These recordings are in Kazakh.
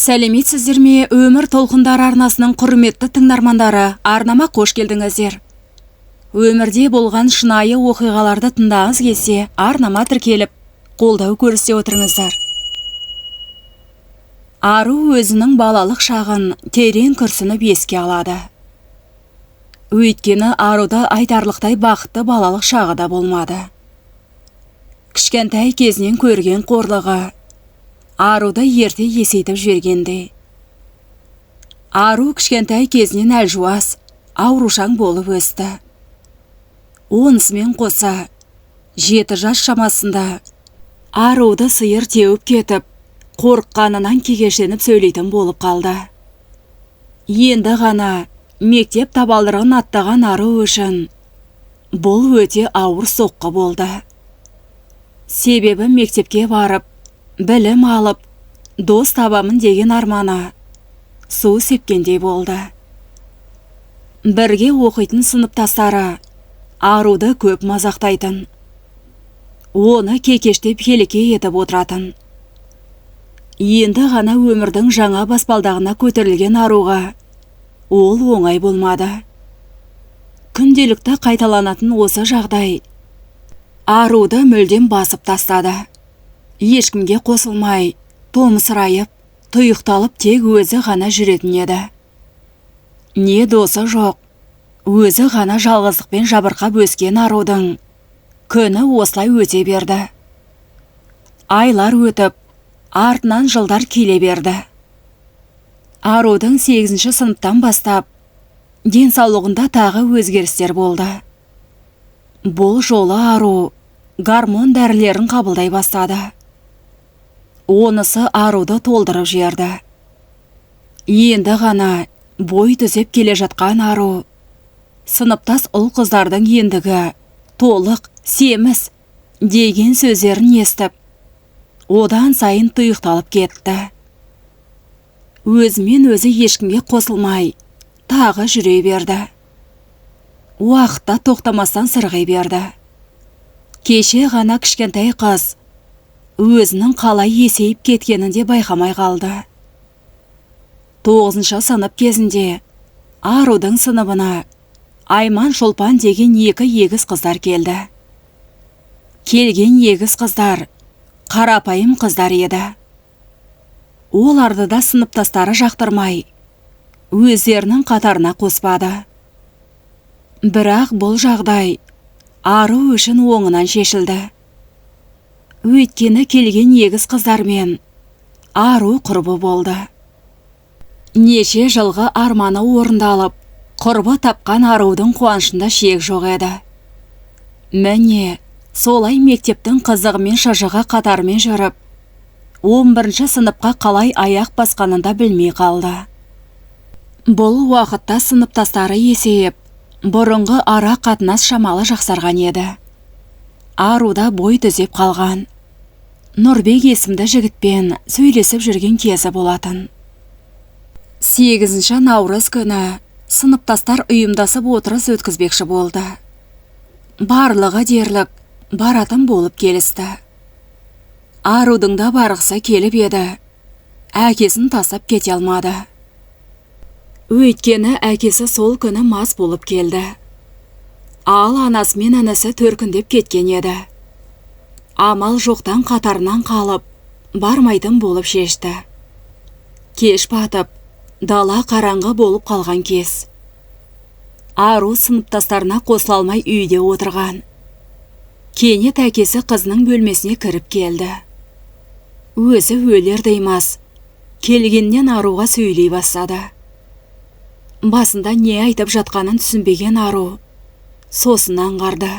Сәлеметсіздер ме? Өмір толқындары арнасының құрметті тыңдармандары, арнама қош келдіңіздер. Өмірде болған шынайы оқиғаларды тыңдағыңыз келсе, арнама тіркеліп, қолдау көрсете отырыңыздар. Ару өзінің балалық шағын терең күрсініп еске алады. Өйткені Аруда айтарлықтай бақытты балалық шағы да болмады. Кішкентай кезінен көрген қорлығы Аруды ерте есейтіп жібергенде. Ару кішкентай кезінен әлжуаз, аурушаң болып өсті. Онысымен қоса, 7 жас шамасында Аруды сиыр теуіп кетіп, қорыққанынан кекештеніп сөйлейтін болып қалды. Енді ғана мектеп табалдырығын аттаған Ару үшін бұл өте ауыр соққы болды. Себебі мектепке барып, білім алып, дос табамын деген арманы су сепкендей болды. Бірге оқитын сыныптастары Аруды көп мазақтайтын. Оны кекештеп келеке етіп отыратын. Енді ғана өмірдің жаңа баспалдағына көтерілген Аруға ол оңай болмады. Күнделікті қайталанатын осы жағдай Аруды мүлдем басып тастады. Ешкімге қосылмай, томсырайып, тұйықталып тек өзі ғана жүретін еді. Не досы жоқ, өзі ғана жалғыздықпен жабырқап өскен Арудың күні осылай өте берді. Айлар өтіп, артынан жылдар келе берді. Арудың 8-ші сыныптан бастап денсаулығында тағы өзгерістер болды. Бұл жолы Ару гормон дәрілерін қабылдай бастады. Онысы Аруды толдырып жіберді. Енді ғана бой түзеп келе жатқан Ару сыныптас ұл қыздардың ендігі толық, семіз деген сөздерін естіп, одан сайын тұйықталып кетті. Өзімен өзі ешкімге қосылмай, тағы жүре берді. Уақытта тоқтамастан сырғи берді. Кеше ғана кішкентай қыз өзінің қалай есейіп кеткенін де байқамай қалды. 9-шы сынып кезінде Арудың сыныбына Айман Шолпан деген 2 егіз қыздар келді. Келген егіз қыздар қарапайым қыздар еді. Оларды да сыныптастары жақтырмай, өздерінің қатарына қоспады. Бірақ бұл жағдай Ару үшін оңынан шешілді. Өйткені келген егіз қыздармен Ару құрбы болды. Неше жылғы арманы орындалып, құрбы тапқан Арудың қуанышында шек жоқ еді. Міне, солай мектептің қызығымен шыжығы қатармен жүріп, 11-ші сыныпқа қалай аяқ басқанында білмей қалды. Бұл уақытта сыныптастары есейіп, бұрынғы ара қатынас шамалы жақсарған еді. Аруда бой түзеп қалған. Нұрбек есімді жігітпен сөйлесіп жүрген кезі болатын. 8-ші наурыз күні сыныптастар ұйымдасып отырыс өткізбекші болды. Барлығы дерлік баратын болып келісті. Арудың да барғысы келіп еді, әкесін тастап кете алмады. Өйткені әкесі сол күні мас болып келді. Ал анасы мен інісі төркіндеп кеткен еді. Амал жоқтан қатарынан қалып, бармайтын болып шешті. Кеш батып, дала қараңғы болып қалған кез. Ару сыныптастарына қосыла алмай үйде отырған. Кенет әкесі қызының бөлмесіне кіріп келді. Өзі өлер деймас, келгеннен Аруға сөйлей бастады. Басында не айтып жатқанын түсінбеген Ару сосын аңғарды.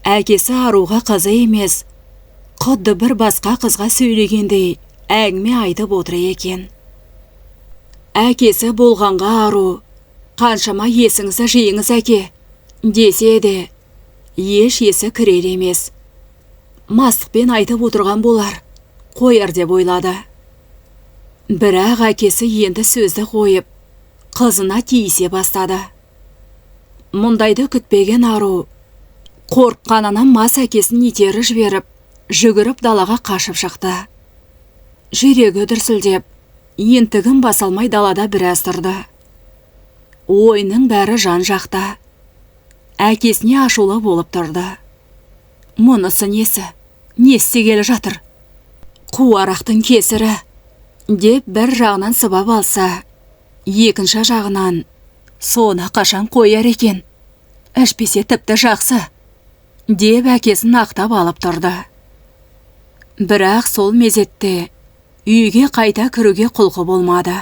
Әкесі Аруға қызы емес, құдды бір басқа қызға сөйлегендей әңгіме айтып отыр екен. Әкесі болғанға Ару, қаншама есіңізді жиыңыз әке, десе де, еш есі кірер емес. Мастықпен айтып отырған болар, қояр деп ойлады. Бірақ әкесі енді сөзді қойып, қызына тиісе бастады. Мұндайды күтпеген Ару қорыққанынан мас әкесін итеріп жіберіп, жүгіріп далаға қашып шықты. Жүрегі дүрсілдеп, ентігін басалмай далада біраз тұрды. Ойының бәрі жан жақта. Әкесіне ашулы болып тұрды. Мұнысы несі? Не істегелі жатыр? Қуарақтың кесірі, деп бір жағынан сыбап алса, екінші жағынан соны қашан қояр екен? Әшпесе тіпті жақсы, деп әкесін ақтап алып тұрды. Бірақ сол мезетте үйге қайта кіруге құлқы болмады.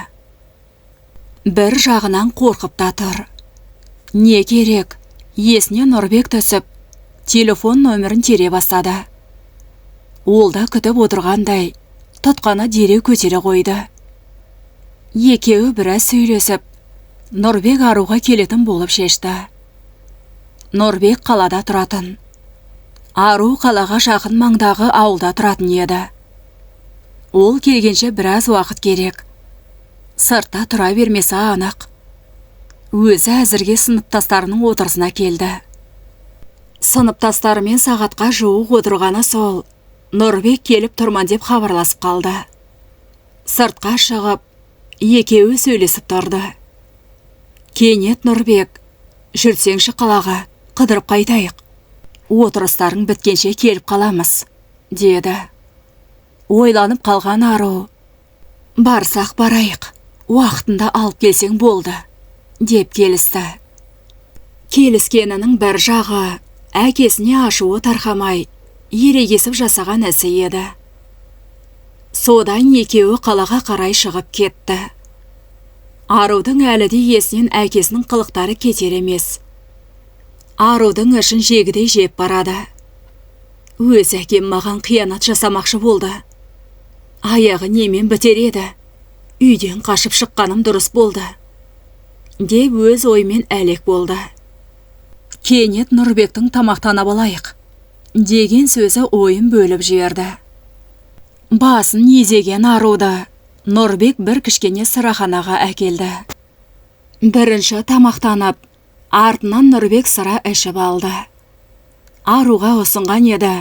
Бір жағынан қорқып та тұр. Не керек? Есіне Нұрбек түсіп, телефон нөмірін тере бастады. Ол да күтіп отырғандай, тұтқаны дереу көтере қойды. Екеуі біраз сөйлесіп, Нұрбек аруға келетін болып шешті. Нұрбек қалада тұратын. Ару қалаға жақын маңдағы ауылда тұратын еді. Ол келгенше біраз уақыт керек. Сыртта тұра бермесі анық. Өзі әзірге сыныптастарының отырысына келді. Сыныптастарымен сағатқа жуық отырғаны сол, Нұрбек келіп тұрман деп хабарласып қалды. Сыртқа шығып, екеуі сөйлесіп тұрды. Кенет Нұрбек, жүрсеңші қалаға, қыдырып қайтайық. Отырыстарың біткенше келіп қаламыз, деді. Ойланып қалған Ару, барсақ барайық, уақытында алып келсең болды, деп келісті. Келіскенінің бір жағы әкесіне ашуы тарқамай, ерегесіп жасаған ісі еді. Содан екеуі қалаға қарай шығып кетті. Арудың әлі де есінен әкесінің қылықтары кетер емес. Арудың ішін жегідей жеп барады. Өз әкем маған қиянат жасамақшы болды. Аяғы немен бітер еді? Үйден қашып шыққаным дұрыс болды, деп өз оймен әлек болды. Кенет Нұрбектің тамақтанып алайық деген сөзі ойын бөліп жіберді. Басын изеген Аруды Нұрбек бір кішкене сыраханаға әкелді. Бірінші тамақтанып, артынан Нұрбек сыра ішіп алды. Аруға ұсынған еді.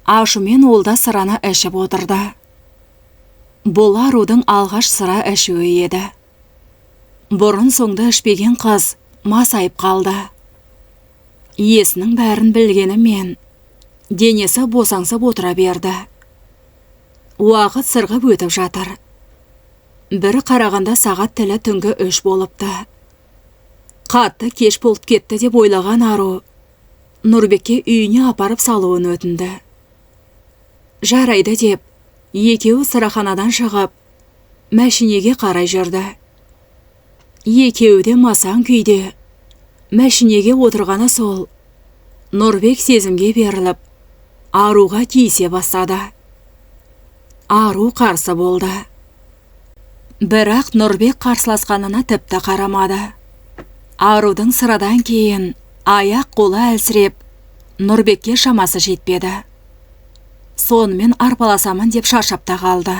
Ашумен ол да сыраны ішіп отырды. Бұл Арудың алғаш сыра ішуі еді. Бұрын соңды ішпеген қыз масайып қалды. Есінің бәрін білгенімен, денесі босаңсып отыра берді. Уақыт сырғып өтіп жатыр. Бір қарағанда сағат тілі түнгі 3 болыпты. Қатты кеш болып кетті деп ойлаған Ару, Нұрбекке үйіне апарып салуын өтінді. Жарайды деп, екеуі сыраханадан шығып, мәшинеге қарай жүрді. Екеуі де масаң күйде, мәшинеге отырғаны сол. Нұрбек сезімге беріліп, Аруға тиісе бастады. Ару қарсы болды. Бірақ Нұрбек қарсыласқанына тіпті қарамады. Арудың sıрадан кейін аяқ қолы әлсіреп, Нұрбекке шамасы жетпеді. Сонымен арпаласамын деп шаршап та қалды.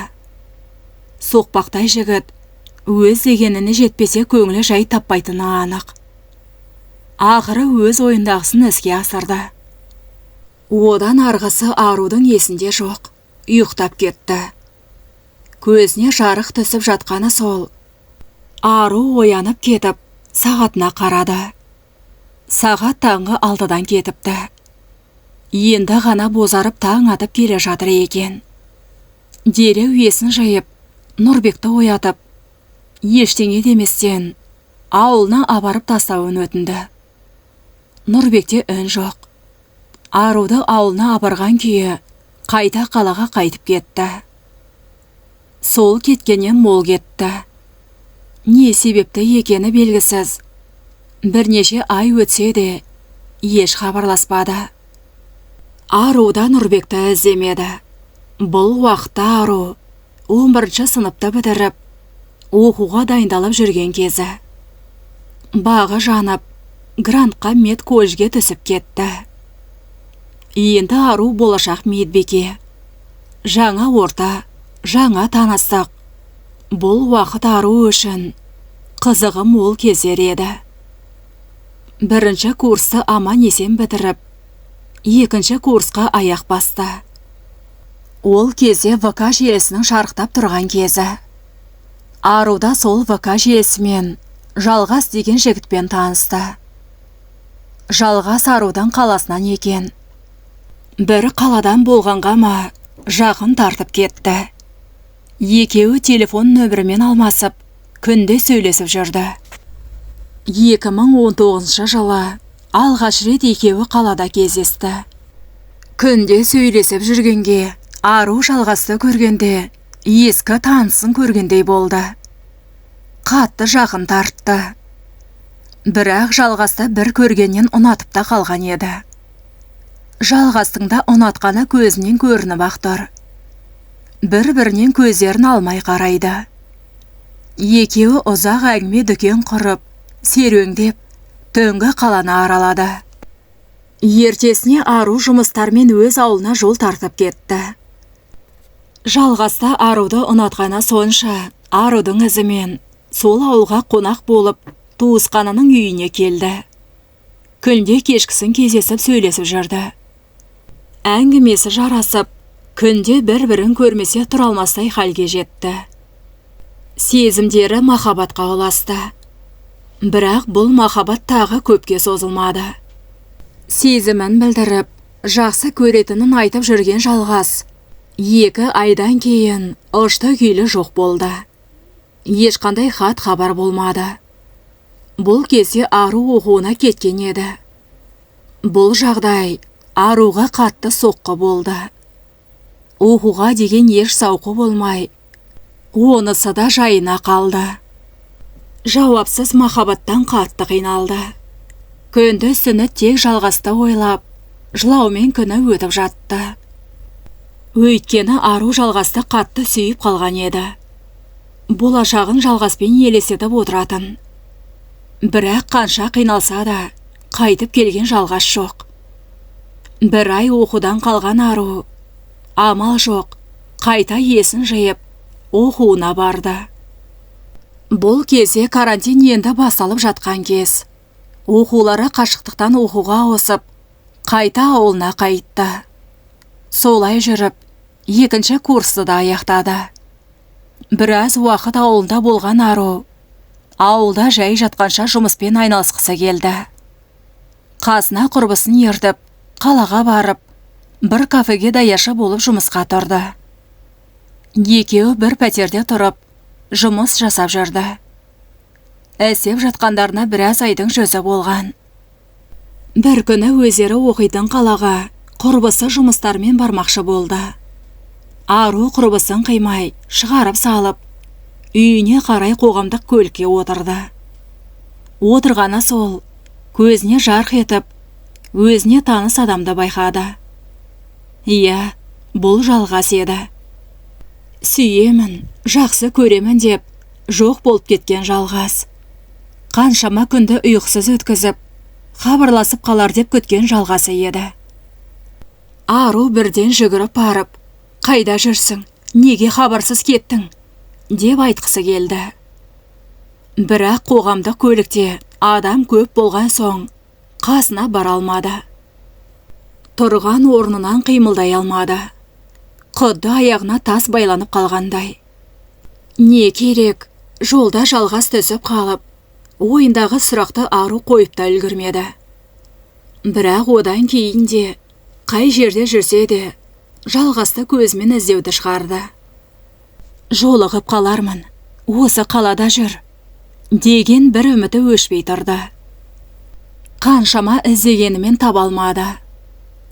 Соқпақтай жігіт өз дегеніне жетпесе көңілі жай таппайтыны анық. Ақыры өз ойындағысын іске асырды. Одан арғысы Арудың есінде жоқ, ұйықтап кетті. Көзіне жарық түсіп жатқаны сол. Ару оянып кетіп, сағатына қарады. Сағат таңғы 6-дан кетіпті. Енді ғана бозарып таң атып келе жатыр екен. Дереу есін жайып, Нұрбекті оятып, ештеңе деместен ауылына апарып тастауын өтінді. Нұрбекте үн жоқ. Аруды ауылына апарған күйі қайта қалаға қайтып кетті. Сол кеткеннен мол кетті. Не себепті екені белгісіз. Бірнеше ай өтсе де еш хабарласпады. Ару да Нұрбекті іздемеді. Бұл уақытта Ару 11-ші сыныпты бітіріп, оқуға дайындалып жүрген кезі. Бағы жанып, грантқа медколледжге түсіп кетті. Енді Ару болашақ медбике. Жаңа орта, жаңа таныстық. Бұл уақыт Ару үшін қызығы мол кезер еді. Бірінші курсты аман есен бітіріп, екінші курсқа аяқ басты. Ол кезде ВК желісінің шарықтап тұрған кезі. Аруда сол ВК желісімен Жалғас деген жігітпен танысты. Жалғас Арудың қаласынан екен. Бір қаладан болғанға ма жақын тартып кетті. Екеуі телефон нөмірімен алмасып, күнде сөйлесіп жүрді. 2019 жылы алғаш рет екеуі қалада кездесті. Күнде сөйлесіп жүргенге Ару Жалғасты көргенде ескі танысын көргендей болды. Қатты жақын тартты. Бірақ Жалғасты бір көргеннен ұнатып та қалған еді. Жалғастың да ұнатқаны көзінен көрініп-ақ тұр. Бір-бірінен көздерін алмай қарайды. Екеуі ұзақ әңгіме дүкен құрып, серуендеп, түнгі қаланы аралады. Ертесіне Ару жұмыстармен өз ауылына жол тартып кетті. Жалғаста Аруды ұнатқаны сонша, Арудың ізімен сол ауылға қонақ болып, туысқанының үйіне келді. Күнде кешкісін кездесіп сөйлесіп жүрді. Әңгімесі жарасып, күнде бір-бірін көрмесе тұра алмастай халге жетті. Сезімдері махаббатқа ұласты. Бірақ бұл махаббат тағы көпке созылмады. Сезімін білдіріп, жақсы көретінін айтып жүрген Жалғас 2 айдан кейін ұшты күйлі жоқ болды. Ешқандай хат хабар болмады. Бұл кезде Ару оқуына кеткен еді. Бұл жағдай Аруға қатты соққы болды. Оқуға деген еш сауқы болмай, онысы да жайына қалды. Жауапсыз махаббаттан қатты қиналды. Күндіз-түні тек Жалғасты ойлап, жылаумен күні өтіп жатты. Өйткені Ару Жалғасты қатты сүйіп қалған еді. Болашағын Жалғаспен елестетіп отыратын. Бірақ қанша қиналса да, қайтып келген Жалғас жоқ. 1 ай оқудан қалған Ару, амал жоқ, қайта есін жиып, оқуына барды. Бұл кезде карантин енді басталып жатқан кез. Оқулары қашықтықтан оқуға ауысып, қайта ауылына қайтты. Солай жүріп, 2-ші курсты да аяқтады. Біраз уақыт ауылда болған Ару, ауылда жай жатқанша жұмыспен айналысқысы келді. Қасына құрбысын ертіп, қалаға барып, бір кафеге даяшы болып жұмысқа тұрды. Екеуі бір пәтерде тұрып, жұмыс жасап жүрді. Әсеп жатқандарына біраз айдың жүзі болған. Бір күні өздері оқитын қалаға құрбысы жұмыстармен бармақшы болды. Ару құрбысын қимай, шығарып салып, үйіне қарай қоғамдық көлікке отырды. Отырғаны сол, көзіне жарқ етіп, өзіне таныс адамды байқады. Иә, бұл Жалғас еді. Сүйемін, жақсы көремін деп, жоқ болып кеткен Жалғас. Қаншама күнді ұйқысыз өткізіп, хабарласып қалар деп күткен Жалғасы еді. Ару бірден жүгіріп барып, қайда жүрсің, неге хабарсыз кеттің, деп айтқысы келді. Бірақ қоғамдық көлікте адам көп болған соң, қасына бара алмады. Тұрған орнынан қимылдай алмады. Құдды аяғына тас байланып қалғандай. Не керек, жолда Жалғас түсіп қалып, ойындағы сұрақты Ару қойып та үлгірмеді. Бірақ одан кейін де, қай жерде жүрсе де, Жалғасты көзімен іздеуді шығарды. Жолығып қалармын, осы қалада жүр, деген бір үміті өшпей тұрды. Қаншама іздегенімен таба алмады.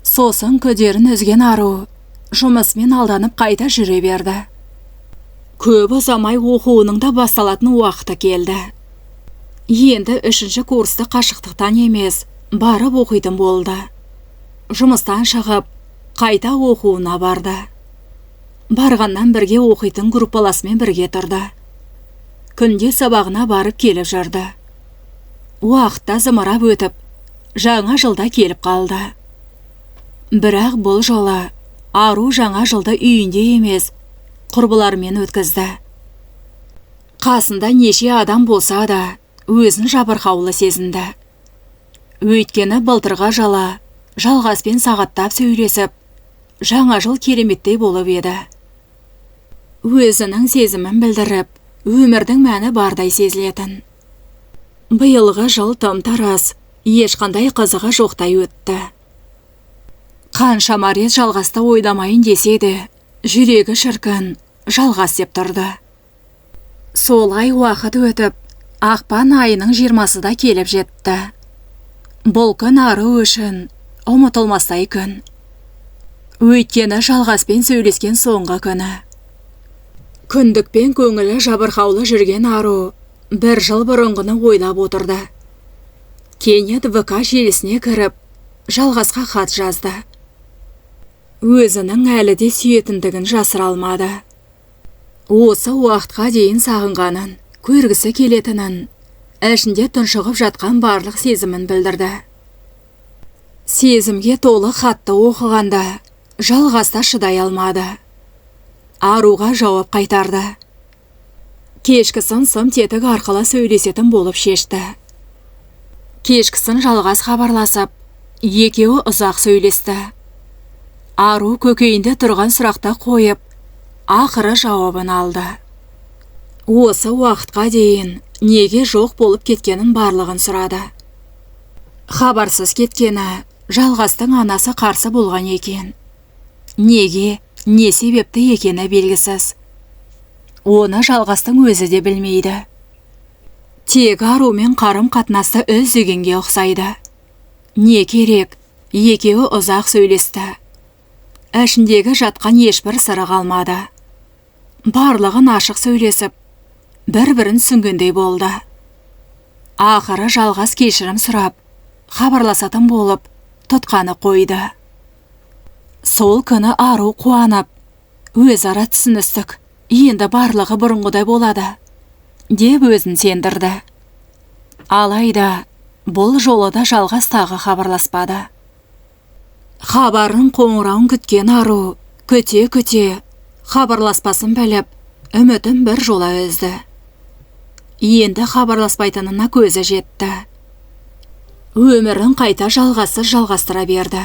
Сосын күдерін үзген Ару, жұмысымен алданып қайта жүре берді. Көп ұзамай оқуының да басталатын уақыты келді. Енді 3-ші курсты қашықтықтан емес, барып оқитын болды. Жұмыстан шығып, қайта оқуына барды. Барғаннан бірге оқитын группаласымен бірге тұрды. Күнде сабағына барып келіп жүрді. Уақытта зымырап өтіп, жаңа жылда келіп қалды. Бірақ бұл жолы Ару жаңа жылды үйінде емес, құрбыларымен өткізді. Қасында неше адам болса да, өзін жабырқаулы сезінді. Өйткені былтырға жала Жалғаспен сағаттап сөйлесіп, жаңа жыл кереметтей болып еді. Өзінің сезімін білдіріп, өмірдің мәні бардай сезілетін. Биылғы жыл тым тарас, ешқандай қызығы жоқтай өтті. Қаншама рет жалғасты ойламайын деседі, жүрегі шіркін, жалғас деп тұрды. Солай уақыт өтіп, ақпан айының 20-сы да келіп жетті. Бұл күн ару үшін ұмытылмастай күн. Өйткені жалғаспен сөйлескен соңғы күні. Күндікпен көңілі жабырқаулы жүрген ару бір жыл бұрынғыны ойлап отырды. Кенет ВК желісіне кіріп, жалғасқа хат жазды. Өзінің әлі де сүйетіндігін жасыра алмады. Осы уақытқа дейін сағынғанын, көргісі келетінін, ішінде тұншығып жатқан барлық сезімін білдірді. Сезімге толы хатты оқығанда, жалғаста шыдай алмады. Аруға жауап қайтарды. Кешкісін сым тетік арқылы сөйлесетін болып шешті. Кешкісін жалғас хабарласып, екеуі ұзақ сөйлесті. Ару көкейінде тұрған сұрақты қойып, ақыры жауабын алды. Осы уақытқа дейін неге жоқ болып кеткенін барлығын сұрады. Хабарсыз кеткені жалғастың анасы қарсы болған екен. Неге, не себепті екені белгісіз. Оны жалғастың өзі де білмейді. Тек арумен қарым қатынасты үздегенге ұқсайды. Не керек, екеуі ұзақ сөйлесті. Ішіндегі жатқан ешбір сыры қалмады. Барлығын ашық сөйлесіп, бір-бірін түсінгендей болды. Ақыры жалғас кешірім сұрап, хабарласатын болып, тұтқаны қойды. Сол күні ару қуанып, өзара түсіністік, енді барлығы бұрынғыдай болады, деп өзін сендірді. Алайда, бұл жолы да жалғас тағы хабарласпады. Хабарын қоңырауын күткен ару, күте-күте, хабарласпасын біліп, үмітін бір жола үзді. Енді хабарласпайтынына көзі жетті. Өмірін қайта жалғассыз жалғастыра берді.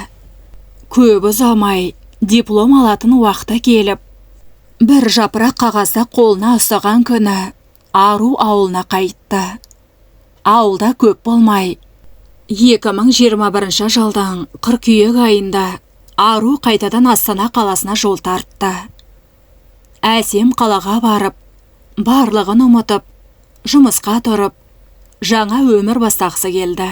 Көп ұзамай, диплом алатын уақыты келіп, бір жапырақ қағазды қолына ұстаған күні ару ауылына қайтты. Ауылда көп болмай, 2021 жылдың қыркүйек айында ару қайтадан Астана қаласына жол тартты. Әсем қалаға барып, барлығын ұмытып, жұмысқа тұрып, жаңа өмір бастағысы келді.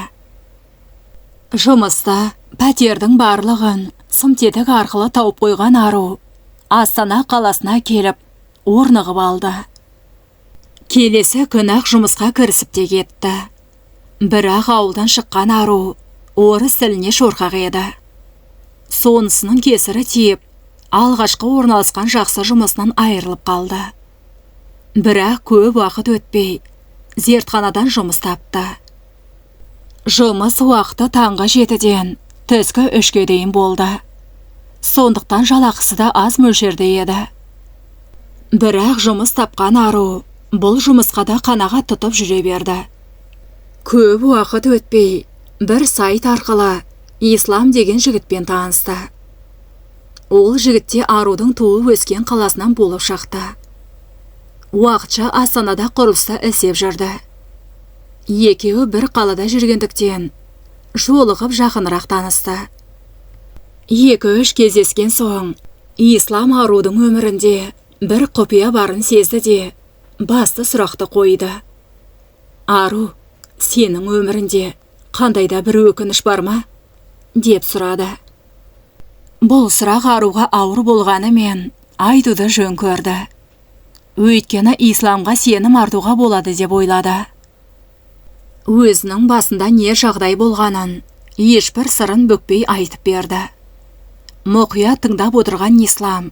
Жұмыста пәтердің барлығын сымтетік арқылы тауып қойған ару Астана қаласына келіп, орнығып алды. Келесі күні-ақ жұмысқа кірісіп те кетті. Бірақ ауылдан шыққан ару орыс тіліне шорқақ еді. Сонысының кесірі тиіп, алғашқы орналасқан жақсы жұмысынан айырылып қалды. Бірақ көп уақыт өтпей, зертханадан жұмыс тапты. Жұмыс уақыты таңғы 7-ден түскі 3-ге дейін болды. Сондықтан жалақысы да аз мөлшерде еді. Бірақ жұмыс тапқан ару бұл жұмысқа да қанағат тұтып жүре берді. Көп уақыт өтпей, бір сайт арқылы Ислам деген жігітпен танысты. Ол жігітте арудың туып өскен қаласынан болып шықты. Уақытша Астанада құрылыста істеп жүрді. Екеуі бір қалада жүргендіктен жолығып жақынырақ танысты. 2-3 кездескен соң, Ислам арудың өмірінде бір құпия барын сезді де, басты сұрақты қойды. Ару, сенің өмірінде қандайда бір өкініш бар ма? Деп сұрады. Бұл сұрақ аруға ауыр болғанымен айтуды жөн көрді. Өйткені исламға сенім артуға болады деп ойлады. Өзінің басында не жағдай болғанын ешбір сырын бүкпей айтып берді. Мұқият тыңдап отырған Ислам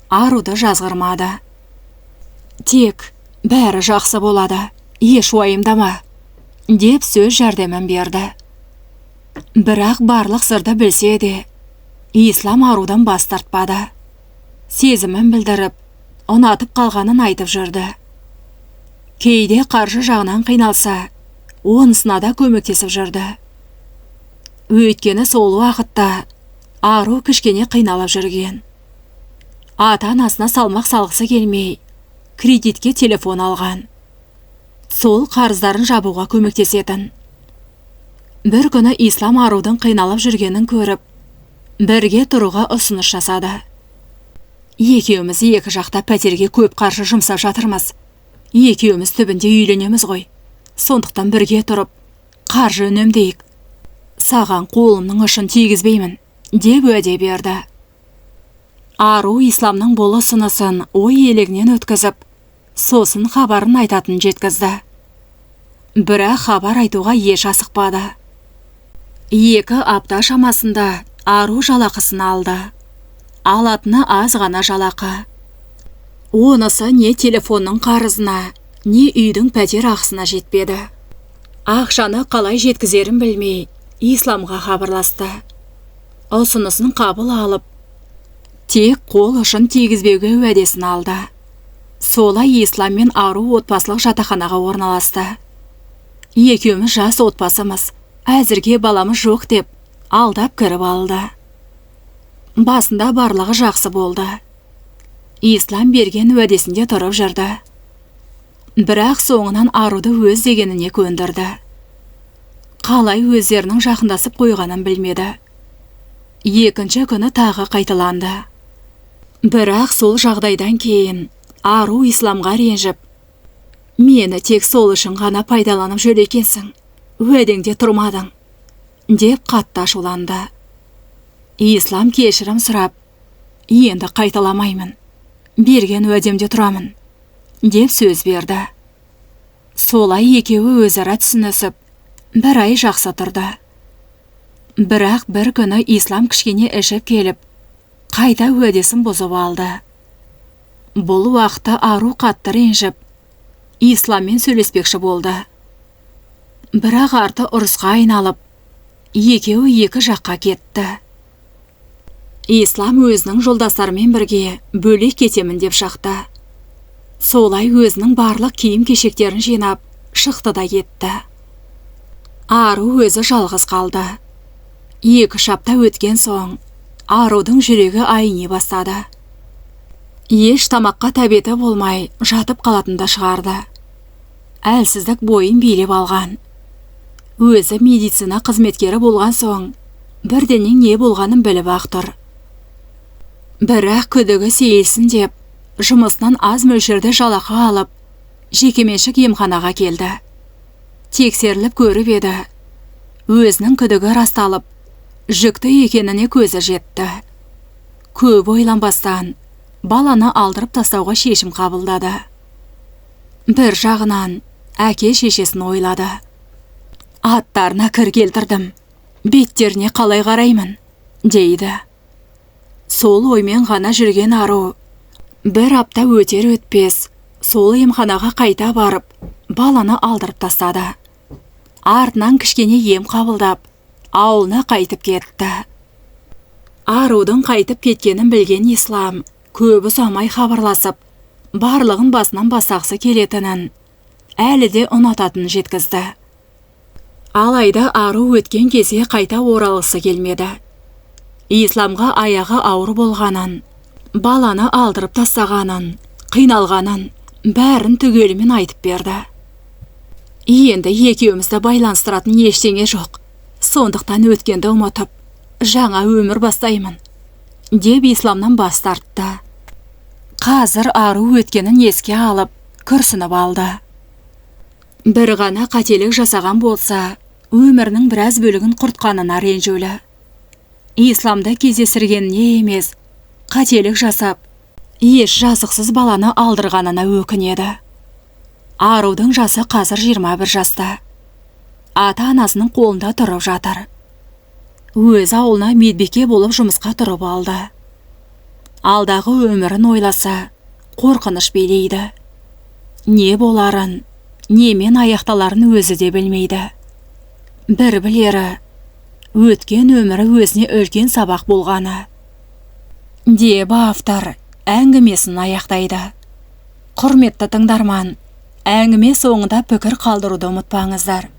аруды жазғырмады. Тек бәрі жақсы болады, еш уайымдама, деп сөз жәрдемін берді. Бірақ барлық сырды білсе де, Ислам арудан бас тартпады. Сезімін білдіріп, ұнатып қалғанын айтып жүрді. Кейде қаржы жағынан қиналса, онысына да көмектесіп жүрді. Өйткені сол уақытта ару кішкене қиналып жүрген. Ата-анасына салмақ салғысы келмей, кредитке телефон алған. Сол қарыздарын жабуға көмектесетін. Бір күні Ислам Арудың қиналып жүргенін көріп, бірге тұруға ұсыныс жасады. Екеуміз екі жақта пәтерге көп қаржы жұмсап жатырмыз. Екеуміз түбінде үйленеміз ғой. Сондықтан бірге тұрып, қаржы үнемдейік. Саған қолымның ұшын тигізбеймін, деп уәде берді. Ару Исламның бұл ұсынысын ой елегінен өткізіп, сосын хабарын айтатын жеткізді. Бірақ хабар айтуға еш асықпады. 2 апта шамасында Ару жалақысын алды. Алатыны аз ғана жалақы. Онысы не телефонның қарызына, не үйдің пәтер ақысына жетпеді. Ақшаны қалай жеткізерін білмей, Исламға хабарласты. Ұсынысын қабыл алып, тек қол ұшын тигізбеуге уәдесін алды. Солай Ислам мен Ару отбасылық жатақханаға орналасты. Екеуміз жас отбасымыз, әзірге баламыз жоқ деп, алдап кіріп алды. Басында барлығы жақсы болды. Ислам берген уәдесінде тұрып жүрді. Бірақ соңынан Аруды өз дегеніне көндірді. Қалай өздерінің жақындасып қойғанын білмеді. Екінші күні тағы қайталанды. Бірақ сол жағдайдан кейін Ару Исламға ренжіп, мені тек сол үшін ғана пайдаланып жүр екенсің, уәдеңде тұрмадың, деп қатты ашуланды. Ислам кешірім сұрап, енді қайталамаймын, берген уәдемде тұрамын, деп сөз берді. Солай екеуі өзара түсінісіп, бір ай жақсы тұрды. Бірақ бір күні Ислам кішкене ішіп келіп, қайта уәдесін бұзып алды. Бұл уақытта Ару қатты ренжіп, Исламмен сөйлеспекші болды. Бірақ арты ұрысқа айналып, екеуі екі жаққа кетті. Ислам өзінің жолдастарымен бірге бөлек кетемін деп шықты. Солай өзінің барлық киім-кешектерін жинап, шықты да кетті. Ару өзі жалғыз қалды. 2 апта өткен соң, Арудың жүрегі айни бастады. Еш тамаққа тәбеті болмай, жатып қалатында шығарды. Әлсіздік бойын билеп алған. Өзі медицина қызметкері болған соң, бірденнің не болғанын біліп ақ тұр. Бірақ күдігі сейілсін деп, жұмысынан аз мөлшерде жалақы алып, жекеменшік емханаға келді. Тексеріліп көріп еді. Өзінің күдігі расталып, жүкті екеніне көзі жетті. Көп ойланбастан, баланы алдырып тастауға шешім қабылдады. Бір жағынан әке шешесін ойлады. Аттарына кір келтірдім, беттеріне қалай қараймын, дейді. Сол оймен ғана жүрген Ару, 1 апта өтер өтпес, сол емханаға қайта барып, баланы алдырып тастады. Артынан кішкене ем қабылдап, ауылына қайтып кетті. Арудың қайтып кеткенін білген Ислам көбі ұзамай хабарласып, барлығын басынан бастағысы келетінін, әлі де ұнататынын жеткізді. Алайда Ару өткен кезде қайта оралғысы келмеді. Исламға аяғы ауыр болғанын, баланы алдырып тастағанын, қиналғанын, бәрін түгелімен айтып берді. Енді екеумізді байланыстыратын ештеңе жоқ. Сондықтан өткенді ұмытып, жаңа өмір бастаймын, деп Исламнан бас тартты. Қазір Ару өткенін еске алып, күрсініп алды. Бір ғана қателік жасаған болса, өмірінің біраз бөлігін құртқанына ренжулі. Исламды кездестіргеніне емес, қателік жасап, еш жазықсыз баланы алдырғанына өкінеді. Арудың жасы қазір 21 жаста. Ата-анасының қолында тұрып жатыр. Өз ауылына медбике болып жұмысқа тұрып алды. Алдағы өмірін ойласа, қорқыныш билейді. Не боларын, немен аяқталарын өзі де білмейді. Бір білері, өткен өмірі өзіне үлкен сабақ болғаны. Деп автор әңгімесін аяқтайды. Құрметті тыңдарман, әңгіме соңында пікір қалдыруды ұмытпаңыздар.